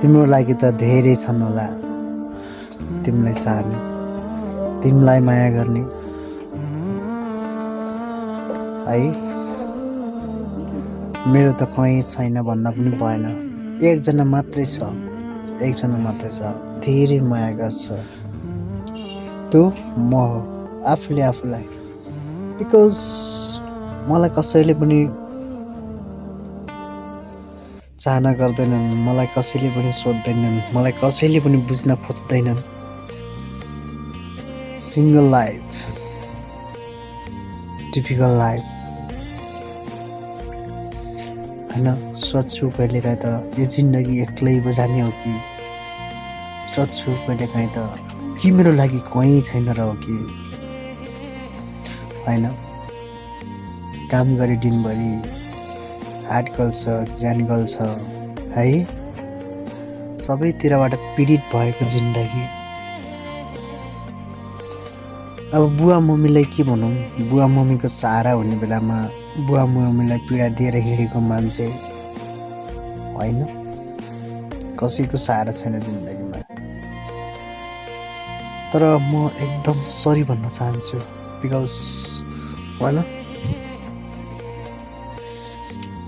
तिम्रो लागि त धेरै छन् होला तिमीलाई चाहने तिमीलाई माया गर्ने है मेरो त कहीँ छैन भन्न पनि भएन एकजना मात्रै छ धेरै माया गर्छ त्यो म हो आफूले आफूलाई बिकज मलाई कसैले पनि चाहना गर्दैनन् मलाई कसैले पनि सोध्दैनन् मलाई कसैले पनि बुझ्न खोज्दैनन् सिंगल लाइफ टिपिकल लाइफ हैन सोच्छु कहिलेकाहीँ त यो जिन्दगी एक्लै बुझाने हो कि सोच्छु कहिलेकाहीँ त कि मेरो लागि कहीँ छैन र हो कि हैन काम गरे दिनभरि हात गल्छ ज्यान गल्छ है सबैतिरबाट पीडित भएको जिन्दगी अब बुवा मम्मीलाई के भनौँ बुवा मम्मीको सहारा हुने बेलामा बुवा मम्मीलाई पीडा दिएर हिँडेको मान्छे होइन कसैको सहारा छैन जिन्दगीमा तर म एकदम सरी भन्न चाहन्छु बिकज होइन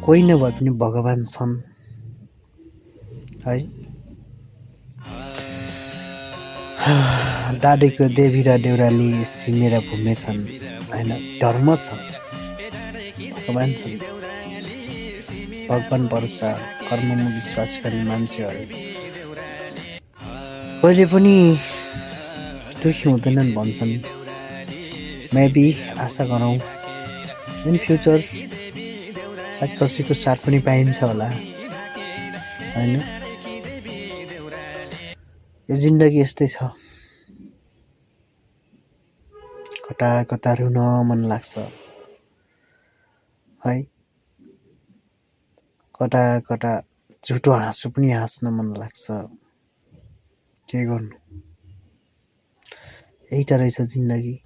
कोही नभए पनि भगवान् छन् है दाडेको देवी र देउराली सिमेर भूमेछन् होइन धर्म छ भगवान् छन् भगवान् भरोसा कर्ममा विश्वास गर्ने मान्छेहरू कहिले पनि दुखी हुँदैनन् भन्छन् मेबी आशा गरौँ इन फ्युचर सायद कसैको साथ पनि पाइन्छ होला होइन यो जिन्दगी यस्तै छ कता कता रुन मन लाग्छ है कता कता झुटो हाँसो पनि हाँस्न मन लाग्छ के गर्नु यही त रहेछ जिन्दगी